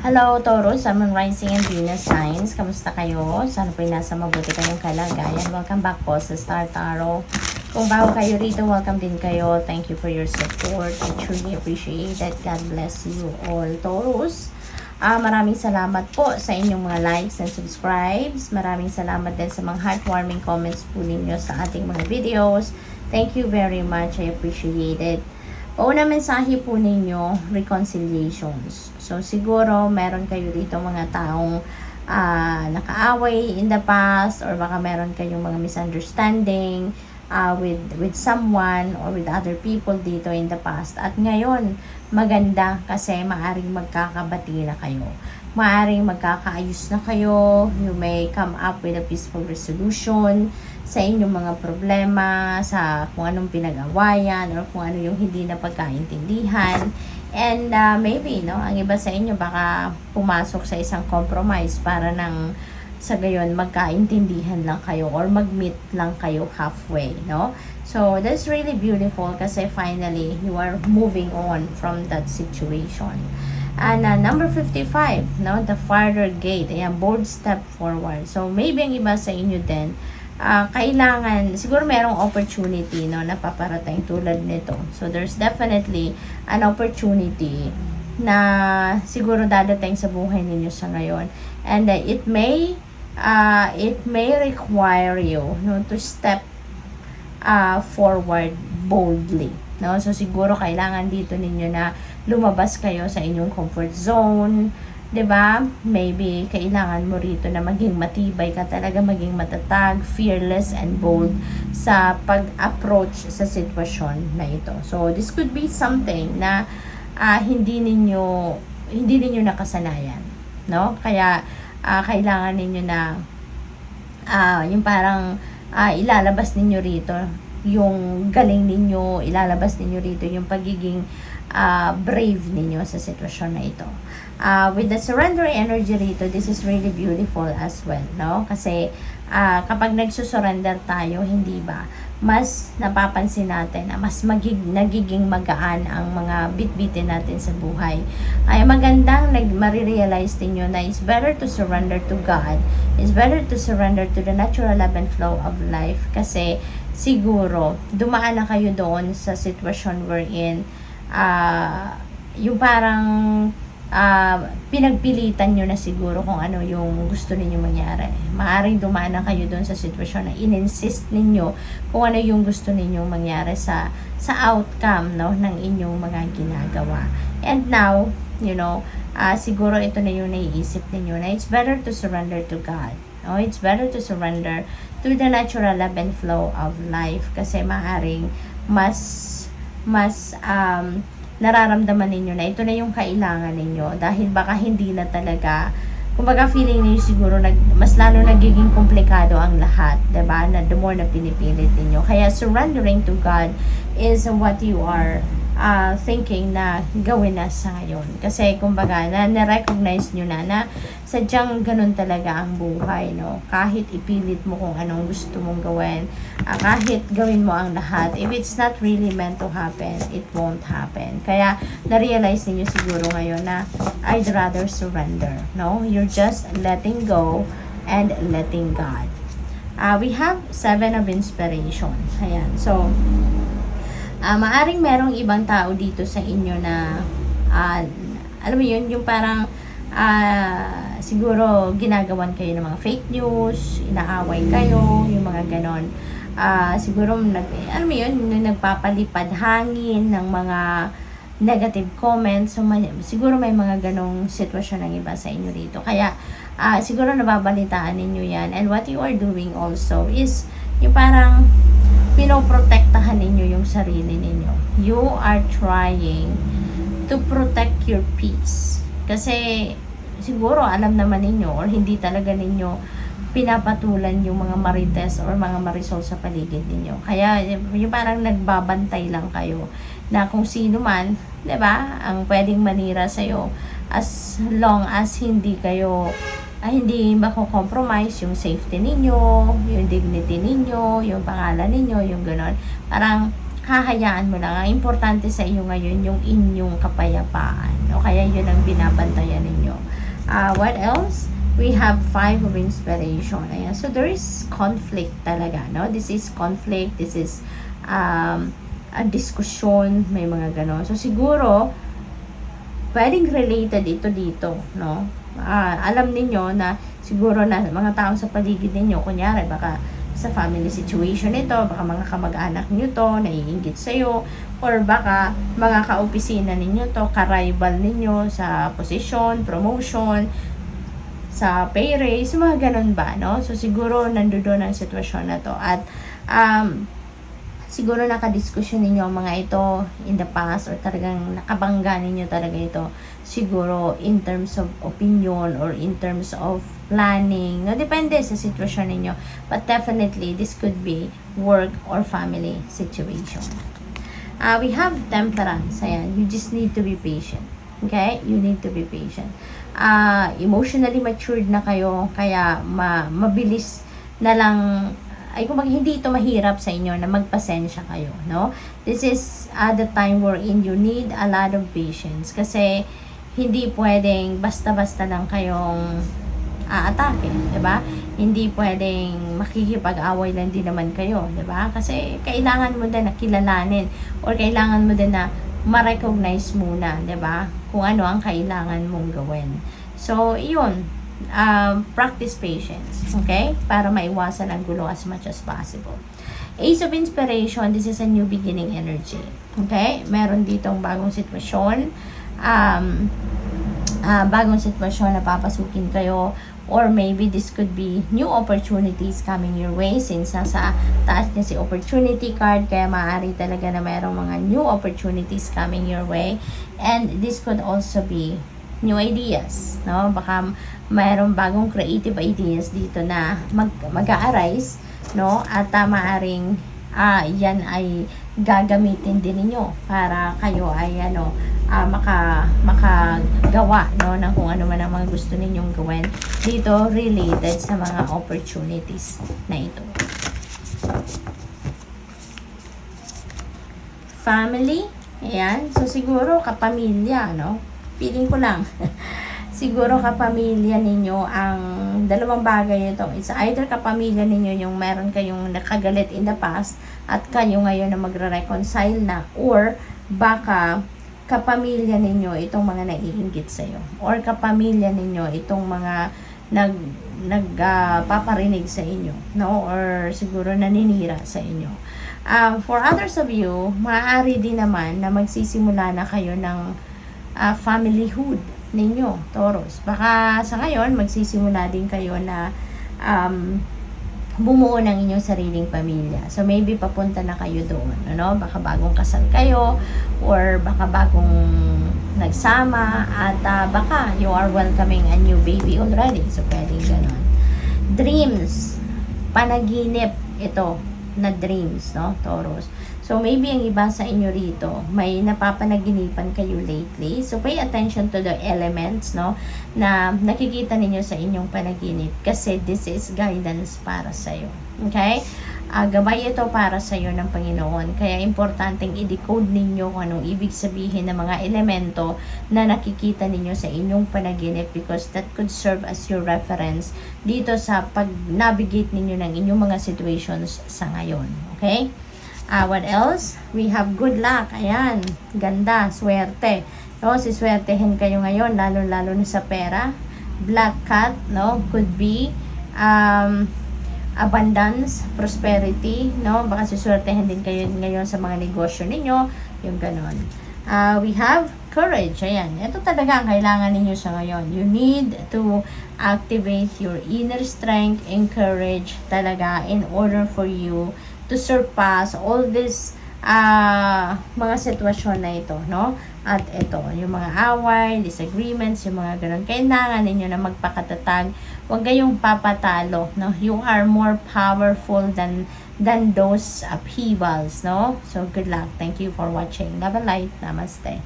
Hello, Taurus, Sun, Moon, Rising, and Venus signs. Kamusta kayo? Sana po nasa mabuti kayong kalagayan. Welcome back po sa Star Tarot. Kung bago kayo rito, welcome din kayo. Thank you for your support. I truly appreciate that. God bless you all, Taurus. Maraming salamat po sa inyong mga likes and subscribes. Maraming salamat din sa mga heartwarming comments po ninyo sa ating mga videos. Thank you very much. I appreciate it. Unang mensahe po ninyo, reconciliations. So, siguro, meron kayo dito mga taong nakaaway in the past, or baka meron kayong mga misunderstanding with someone or with other people dito in the past. At ngayon, maganda kasi maaring magkakabati na kayo. Maaring magkakaayos na kayo. You may come up with a peaceful resolution sa inyong mga problema, sa kung anong pinag-awayan, or kung ano yung hindi na pagkaintindihan. And maybe, no, ang iba sa inyo baka pumasok sa isang compromise para nang sa gayon magkaintindihan lang kayo or mag-meet lang kayo halfway, no? So, that's really beautiful kasi finally, you are moving on from that situation. And number 55, no, the farther gate, ayan, bold step forward. So, maybe ang iba sa inyo din, kailangan, siguro merong opportunity, no, na paparating tulad nito. So, there's definitely an opportunity na siguro dadating sa buhay ninyo sa ngayon. And it may require you, no, to step forward boldly, no? So, siguro kailangan dito ninyo na lumabas kayo sa inyong comfort zone, 'di ba? Maybe kailangan mo rito na maging matibay ka talaga, maging matatag, fearless and bold sa pag-approach sa sitwasyon na ito. So this could be something na hindi ninyo nakasanayan, no? Kaya kailangan ninyo na yung parang ilalabas ninyo rito yung galing ninyo, ilalabas ninyo rito yung pagiging brave ninyo sa sitwasyon na ito. With the surrender energy rito, this is really beautiful as well, no? Kasi kapag nagsusurrender tayo, hindi ba, mas napapansin natin na mas nagiging magaan ang mga bitbitin natin sa buhay. Ay magandang marirealize ninyo na it's better to surrender to God. It's better to surrender to the natural ebb and flow of life kasi siguro dumaan na kayo doon sa sitwasyon wherein yung parang pinagpilitan nyo na siguro kung ano yung gusto ninyo mangyari. Maaring dumaan na kayo doon sa sitwasyon na in-insist ninyo kung ano yung gusto ninyong mangyari sa outcome, no, ng inyong mga ginagawa. And now, you know, siguro ito na yung naiisip ninyo na it's better to surrender to God. No? It's better to surrender to the natural ebb and flow of life kasi maaring mas nararamdaman ninyo na ito na yung kailangan ninyo dahil baka hindi na talaga, kumbaga feeling niyo siguro mas lalo nagiging komplikado ang lahat, diba? Na the more na pinipilit ninyo. Kaya surrendering to God is what you are thinking na gawin na sa ngayon. Kasi kumbaga na-recognize nyo na sadyang ganun talaga ang buhay, no? Kahit ipilit mo kung anong gusto mong gawin, kahit gawin mo ang lahat, if it's not really meant to happen, it won't happen. Kaya na-realize niyo siguro ngayon na I'd rather surrender, no? You're just letting go and letting God. We have 7 of inspiration. Ayan. So, maaring merong ibang tao dito sa inyo na alam mo yun, yung parang siguro ginagawan kayo ng mga fake news, inaaway kayo, yung mga ganon. Siguro alam mo yun, nagpapalipad hangin ng mga negative comments. So, siguro may mga ganong sitwasyon ng iba sa inyo dito. Kaya siguro nababalitaan ninyo yan. And what you are doing also is yung parang pinoprotektahan ninyo yung sarili ninyo. You are trying to protect your peace. Kasi siguro alam naman ninyo or hindi talaga ninyo pinapatulan yung mga marites or mga marisol sa paligid ninyo. Kaya yung parang nagbabantay lang kayo na kung sino man, 'di ba, ang pwedeng manira sa iyo as long as hindi kayo hindi mako-compromise yung safety ninyo, yung dignity ninyo, yung pangalan ninyo, yung gano'n. Parang hahayaan mo lang. Ang importante sa iyo ngayon yung inyong kapayapaan. O kaya yun ang binabantayan ninyo. What else? We have 5 of inspiration. Ayan. So, there is conflict talaga, no? This is conflict. This is a discussion. May mga ganon. So, siguro, pwedeng related ito dito, no? Alam ninyo na siguro na mga taong sa paligid ninyo, kunyari, baka sa family situation ito, baka mga kamag-anak nyo to, naiinggit sa'yo, or baka mga kaopisina ninyo to, ka-rival ninyo sa position, promotion, sa pay raise, mga ganun ba, no? So, siguro nandoon ang sitwasyon na to. At, siguro nakadiskusyon ninyo ang mga ito in the past or talagang nakabangga ninyo talaga ito siguro in terms of opinion or in terms of planning. No, depende sa sitwasyon ninyo. But definitely, this could be work or family situation. We have temperance. Ayan. You just need to be patient. Okay? You need to be patient. Emotionally matured na kayo, kaya mabilis na lang ay kumbaga hindi ito mahirap sa inyo na magpasensya kayo, no? This is the time wherein you need a lot of patience kasi hindi pwedeng basta-basta lang kayong aatake, 'di ba? Hindi pwedeng makikipag-away lang din naman kayo, 'di ba? Kasi kailangan mo din na kilalanin or kailangan mo din na ma-recognize muna, 'di ba? Kung ano ang kailangan mong gawin. So, 'yun. Practice patience, okay? Para maiwasan ang gulo as much as possible. Ace of Inspiration, this is a new beginning energy. Okay? Meron ditong bagong sitwasyon. Bagong sitwasyon na papasukin kayo, or maybe this could be new opportunities coming your way since nasa taas niya si opportunity card, kaya maaari talaga na mayroong mga new opportunities coming your way. And this could also be new ideas, no? Baka mayroong bagong creative ideas dito na mag-a-arise, no? At maaring yan ay gagamitin din ninyo para kayo ay makagawa, no, ng kung ano man ang mga gusto ninyong gawin dito related sa mga opportunities na ito. Family, ayan. So siguro kapamilya, no? Feeling ko lang, siguro kapamilya ninyo ang dalawang bagay ito. It's either kapamilya ninyo yung meron kayong nakagalit in the past at kayo ngayon na magre-reconcile na, or baka kapamilya ninyo itong mga naiinggit sa'yo, or kapamilya ninyo itong mga nagpaparinig sa inyo, no? Or siguro naninira sa inyo. For others of you, maaari din naman na magsisimula na kayo ng familyhood ninyo, Taurus. Baka sa ngayon, magsisimula din kayo na bumuo ng inyong sariling pamilya. So, maybe papunta na kayo doon. Ano? Baka bagong kasal kayo, or baka bagong nagsama, at baka you are welcoming a new baby already. So, pwedeng ganon. Dreams. Panaginip ito na dreams, no, Taurus. So, maybe ang iba sa inyo rito, may napapanaginipan kayo lately. So, pay attention to the elements, no, na nakikita ninyo sa inyong panaginip. Kasi this is guidance para sa'yo. Okay? Gabay ito para sa'yo ng Panginoon. Kaya, importanteng i-decode ninyo kung anong ibig sabihin ng mga elemento na nakikita ninyo sa inyong panaginip, because that could serve as your reference dito sa pag-navigate ninyo ng inyong mga situations sa ngayon. Okay? What else? We have good luck. Ayan. Ganda. Swerte. No? Siswertehin kayo ngayon, lalo-lalo na sa pera. Black cat, no? Could be abundance, prosperity, no? Baka siswertehin din kayo ngayon sa mga negosyo ninyo. Yung ganon. We have courage. Ayan. Ito talaga ang kailangan ninyo sa ngayon. You need to activate your inner strength and courage talaga in order for you to surpass all this mga sitwasyon na ito, no? At ito, yung mga away, disagreements, yung mga ganun. Kailangan ninyo na magpakatatag. Huwag kayong papatalo, no? You are more powerful than those upheavals, no? So, good luck. Thank you for watching. Love and light. Namaste.